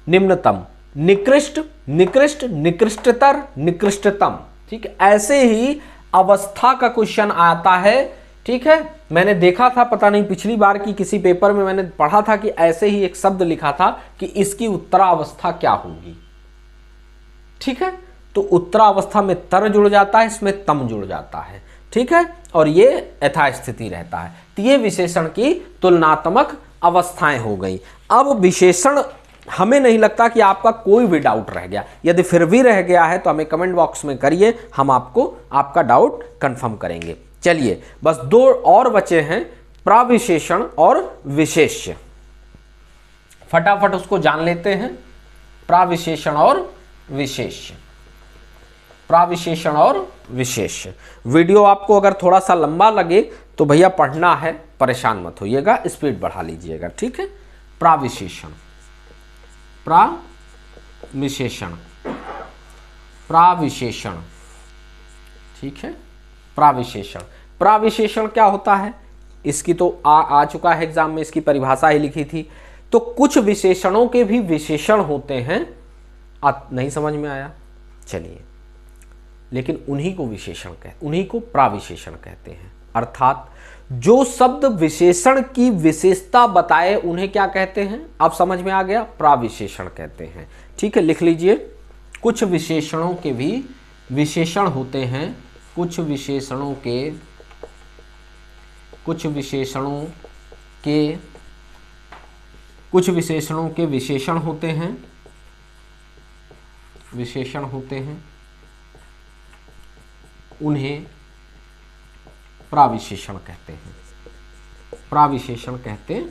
निम्नतम, निकृष्ट, निकृष्ट, निकृष्टतर, निकृष्टतम। ठीक है, ऐसे ही अवस्था का क्वेश्चन आता है। ठीक है, मैंने देखा था, पता नहीं पिछली बार की किसी पेपर में मैंने पढ़ा था कि ऐसे ही एक शब्द लिखा था कि इसकी उत्तरावस्था क्या होगी। ठीक है, तो उत्तरावस्था में तर जुड़ जाता है, इसमें तम जुड़ जाता है। ठीक है, और ये यथास्थिति रहता है। तो ये विशेषण की तुलनात्मक अवस्थाएं हो गई। अब विशेषण, हमें नहीं लगता कि आपका कोई भी डाउट रह गया। यदि फिर भी रह गया है तो हमें कमेंट बॉक्स में करिए, हम आपको आपका डाउट कंफर्म करेंगे। चलिए, बस दो और बचे हैं, प्राविशेषण और विशेष्य। फटाफट उसको जान लेते हैं। प्राविशेषण और विशेष्य, प्राविशेषण और विशेष्य। वीडियो आपको अगर थोड़ा सा लंबा लगे तो भैया पढ़ना है, परेशान मत होइएगा, स्पीड बढ़ा लीजिएगा। ठीक है, प्राविशेषण, प्राविशेषण, प्राविशेषण। ठीक है, प्राविशेषण, प्राविशेषण क्या होता है, इसकी तो आ चुका है एग्जाम में, इसकी परिभाषा ही लिखी थी। तो कुछ विशेषणों के भी विशेषण होते हैं। नहीं समझ में आया, चलिए, लेकिन उन्हीं को विशेषण कहते, उन्हीं को प्राविशेषण कहते हैं। अर्थात जो शब्द विशेषण की विशेषता बताए उन्हें क्या कहते हैं, अब समझ में आ गया, प्राविशेषण कहते हैं। ठीक है, लिख लीजिए, कुछ विशेषणों के भी विशेषण होते हैं, कुछ विशेषणों के, कुछ विशेषणों के, कुछ विशेषणों के विशेषण होते हैं, विशेषण होते हैं, उन्हें प्राविशेषण कहते हैं, प्राविशेषण कहते हैं।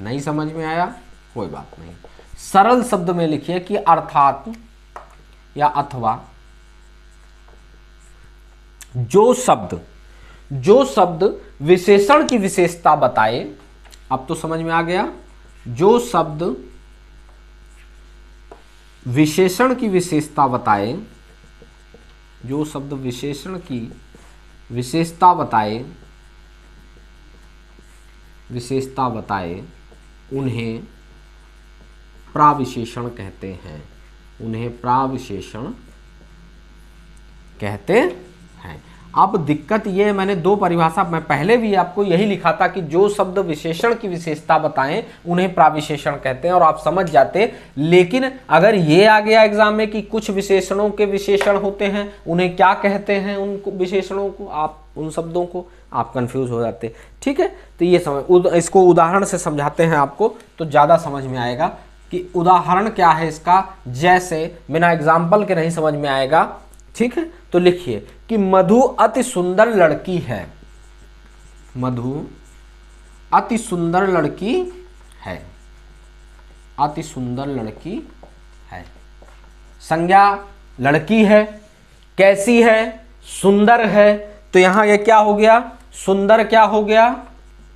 नहीं समझ में आया, कोई बात नहीं, सरल शब्द में लिखिए कि अर्थात या अथवा जो शब्द विशेषण की विशेषता बताए। अब तो समझ में आ गया, जो शब्द विशेषण की विशेषता बताए, जो शब्द विशेषण की विशेषता बताए, विशेषता बताए, उन्हें प्राविशेषण कहते हैं, उन्हें प्राविशेषण कहते हैं। अब दिक्कत ये, मैंने दो परिभाषा, मैं पहले भी आपको यही लिखा था कि जो शब्द विशेषण की विशेषता बताएं उन्हें प्राविशेषण कहते हैं, और आप समझ जाते। लेकिन अगर ये आ गया एग्जाम में कि कुछ विशेषणों के विशेषण होते हैं, उन्हें क्या कहते हैं, उनको विशेषणों को, आप उन शब्दों को, आप कंफ्यूज हो जाते। ठीक है, तो ये समझ, इसको उदाहरण से समझाते हैं आपको तो ज़्यादा समझ में आएगा कि उदाहरण क्या है इसका। जैसे बिना एग्जाम्पल के नहीं समझ में आएगा। ठीक है, तो लिखिए कि मधु अति सुंदर लड़की है, मधु अति सुंदर लड़की है, अति सुंदर लड़की है। संज्ञा लड़की है, कैसी है, सुंदर है। तो यहां ये क्या हो गया, सुंदर क्या हो गया,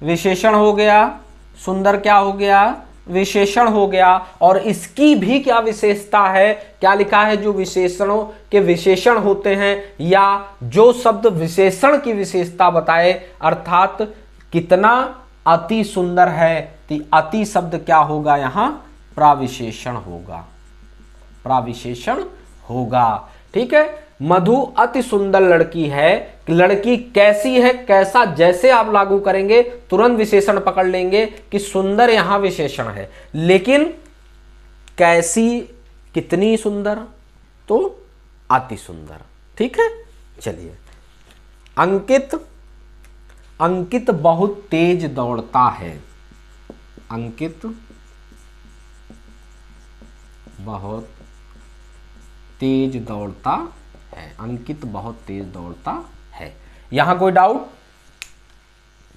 विशेषण हो गया, सुंदर क्या हो गया, विशेषण हो गया। और इसकी भी क्या विशेषता है, क्या लिखा है, जो विशेषणों के विशेषण होते हैं या जो शब्द विशेषण की विशेषता बताए, अर्थात कितना अति सुंदर है, तो अति शब्द क्या होगा, यहां प्राविशेषण होगा, प्राविशेषण होगा। ठीक है, मधु अति सुंदर लड़की है, लड़की कैसी है, कैसा, जैसे आप लागू करेंगे तुरंत विशेषण पकड़ लेंगे कि सुंदर यहां विशेषण है, लेकिन कैसी, कितनी सुंदर, तो अति सुंदर। ठीक है, चलिए, अंकित, अंकित बहुत तेज दौड़ता है, अंकित बहुत तेज दौड़ता है, अंकित बहुत तेज दौड़ता है। यहां कोई डाउट,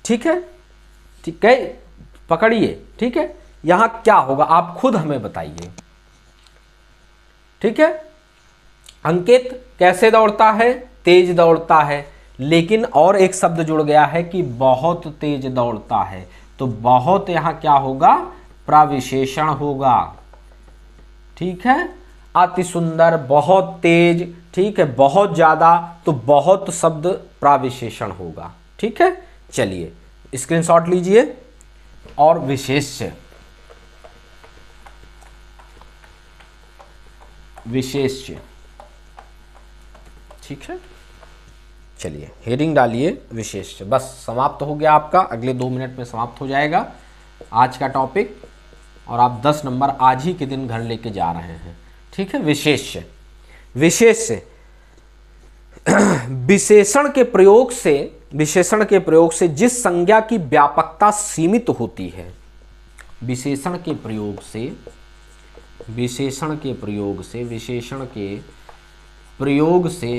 ठीक है, ठीक है, पकड़िए। ठीक है, यहां क्या होगा आप खुद हमें बताइए। ठीक है, अंकित कैसे दौड़ता है? तेज दौड़ता है। लेकिन और एक शब्द जुड़ गया है कि बहुत तेज दौड़ता है, तो बहुत यहां क्या होगा? प्रविशेषण होगा। ठीक है, अति सुंदर, बहुत तेज, ठीक है, बहुत ज्यादा, तो बहुत शब्द प्रविशेषण होगा। ठीक है, चलिए स्क्रीनशॉट लीजिए। और विशेष्य, विशेष्य, ठीक है, चलिए हेडिंग डालिए विशेष्य। बस समाप्त हो गया आपका, अगले 2 मिनट में समाप्त हो जाएगा आज का टॉपिक, और आप 10 नंबर आज ही के दिन घर लेके जा रहे हैं। ठीक है, विशेष्य, विशेष्य विशेषण के प्रयोग से, विशेषण के प्रयोग से जिस संज्ञा की व्यापकता सीमित होती है, विशेषण के प्रयोग से, विशेषण के प्रयोग से, विशेषण के प्रयोग से,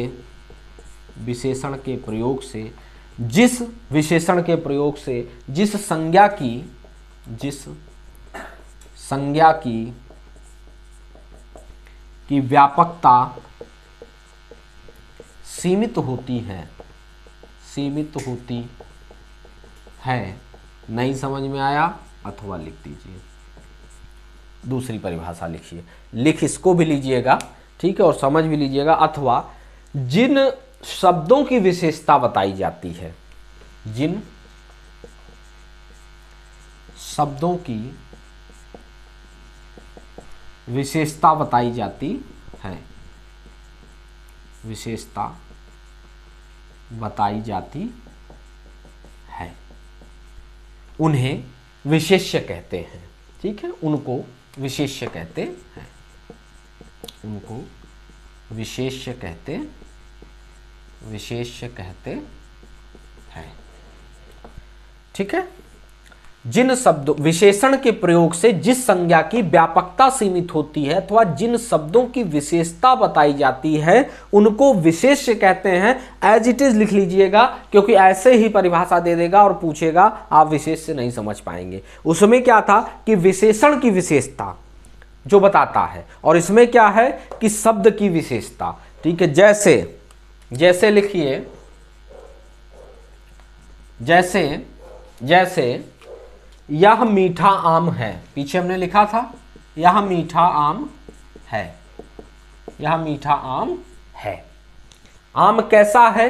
विशेषण के प्रयोग से, जिस विशेषण के प्रयोग से जिस संज्ञा की, जिस संज्ञा की व्यापकता सीमित होती है, सीमित होती है। नहीं समझ में आया अथवा लिख दीजिए, दूसरी परिभाषा लिखिए, लिख इसको भी लीजिएगा। ठीक है, और समझ भी लीजिएगा। अथवा जिन शब्दों की विशेषता बताई जाती है, जिन शब्दों की विशेषता बताई जाती है, विशेषता बताई जाती है, उन्हें विशेष्य कहते हैं। ठीक है, उनको विशेष्य कहते हैं, उनको विशेष्य कहते, विशेष्य कहते हैं। ठीक है, जिन शब्दों, विशेषण के प्रयोग से जिस संज्ञा की व्यापकता सीमित होती है अथवा जिन शब्दों की विशेषता बताई जाती है उनको विशेष्य कहते हैं। एज इट इज लिख लीजिएगा, क्योंकि ऐसे ही परिभाषा दे देगा और पूछेगा, आप विशेष्य नहीं समझ पाएंगे। उसमें क्या था कि विशेषण की विशेषता जो बताता है, और इसमें क्या है कि शब्द की विशेषता। ठीक है, जैसे, जैसे लिखिए, जैसे, जैसे यह मीठा आम है, पीछे हमने लिखा था यह मीठा आम है, यह मीठा आम है। आम कैसा है?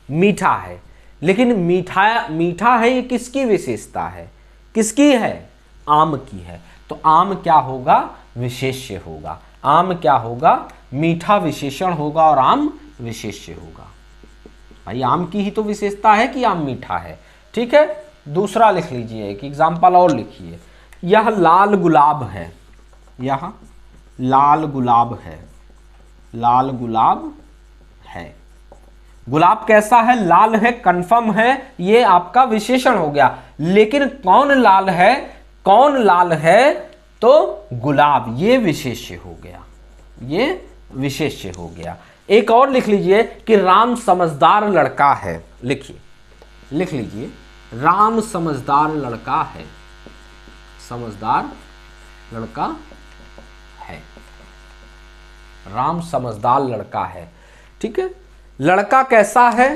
मीठा है। लेकिन मीठा, मीठा है ये किसकी विशेषता है? किसकी है? आम की है। तो आम क्या होगा? विशेष्य होगा। आम क्या होगा? मीठा विशेषण होगा और आम विशेष्य होगा। भाई आम की ही तो विशेषता है कि आम मीठा है। ठीक है, दूसरा लिख लीजिए, एक एग्जाम्पल और लिखिए। यह लाल गुलाब है, यह लाल गुलाब है, लाल गुलाब है। गुलाब कैसा है? लाल है, कंफर्म है, ये आपका विशेषण हो गया। लेकिन कौन लाल है? कौन लाल है? तो गुलाब, ये विशेष्य हो गया, ये विशेष्य हो गया। एक और लिख लीजिए कि राम समझदार लड़का है। लिखिए, लिख लीजिए, राम समझदार लड़का है, समझदार लड़का है, राम समझदार लड़का है। ठीक है, लड़का कैसा है?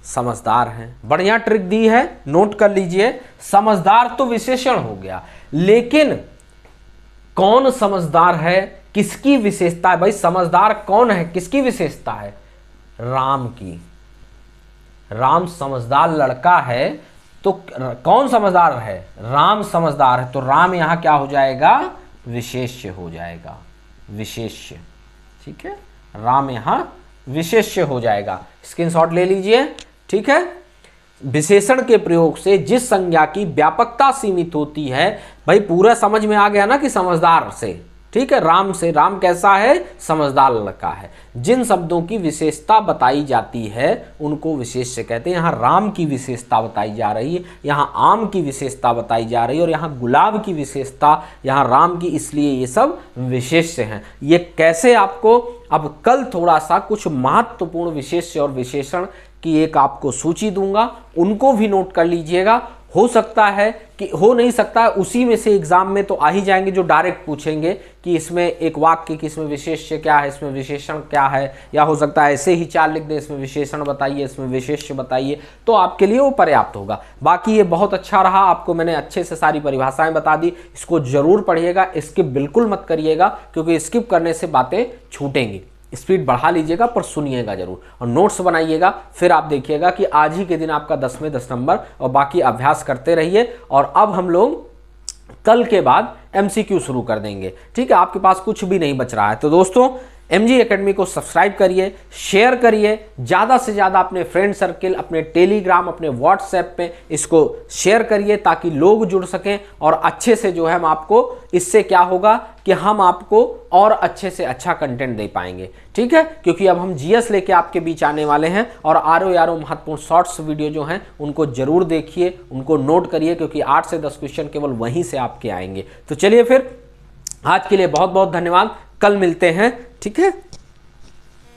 समझदार है। बढ़िया ट्रिक दी है, नोट कर लीजिए। समझदार तो विशेषण हो गया, लेकिन कौन समझदार है? किसकी विशेषता है? भाई समझदार कौन है? किसकी विशेषता है? राम की। राम समझदार लड़का है, तो कौन समझदार है? राम समझदार है, तो राम यहां क्या हो जाएगा? विशेष्य हो जाएगा, विशेष्य। ठीक है, राम यहां विशेष्य हो जाएगा। स्क्रीनशॉट ले लीजिए। ठीक है, विशेषण के प्रयोग से जिस संज्ञा की व्यापकता सीमित होती है, भाई पूरा समझ में आ गया ना कि समझदार से। ठीक है, राम से, राम कैसा है? समझदार लड़का है। जिन शब्दों की विशेषता बताई जाती है उनको विशेष्य कहते हैं। यहाँ राम की विशेषता बताई जा रही है, यहाँ आम की विशेषता बताई जा रही है, और यहाँ गुलाब की विशेषता, यहाँ राम की, इसलिए ये सब विशेष्य हैं। ये कैसे आपको, अब कल थोड़ा सा कुछ महत्वपूर्ण विशेष्य और विशेषण कि एक आपको सूची दूंगा, उनको भी नोट कर लीजिएगा। हो सकता है कि हो नहीं सकता है उसी में से एग्जाम में तो आ ही जाएंगे जो डायरेक्ट पूछेंगे कि इसमें एक वाक्य की इसमें विशेष्य क्या है, इसमें विशेषण क्या है, या हो सकता है ऐसे ही 4 लिख दें, इसमें विशेषण बताइए, इसमें विशेष्य बताइए, तो आपके लिए वो पर्याप्त होगा। बाकी ये बहुत अच्छा रहा, आपको मैंने अच्छे से सारी परिभाषाएं बता दी। इसको जरूर पढ़िएगा, स्किप बिल्कुल मत करिएगा, क्योंकि स्किप करने से बातें छूटेंगी। स्पीड बढ़ा लीजिएगा पर सुनिएगा जरूर और नोट्स बनाइएगा। फिर आप देखिएगा कि आज ही के दिन आपका 10 में 10 नंबर, और बाकी अभ्यास करते रहिए। और अब हम लोग कल के बाद एमसीक्यू शुरू कर देंगे, ठीक है। आपके पास कुछ भी नहीं बच रहा है। तो दोस्तों MG एकेडमी को सब्सक्राइब करिए, शेयर करिए, ज़्यादा से ज़्यादा अपने फ्रेंड सर्किल, अपने टेलीग्राम, अपने व्हाट्सएप पे इसको शेयर करिए ताकि लोग जुड़ सकें और अच्छे से जो है हम आपको, इससे क्या होगा कि हम आपको और अच्छे से अच्छा कंटेंट दे पाएंगे, ठीक है। क्योंकि अब हम GS लेके आपके बीच आने वाले हैं और आरो महत्वपूर्ण शॉर्ट्स वीडियो जो हैं उनको जरूर देखिए, उनको नोट करिए, क्योंकि 8 से 10 क्वेश्चन केवल वहीं से आपके आएंगे। तो चलिए फिर आज के लिए बहुत बहुत धन्यवाद, कल मिलते हैं, ठीक है।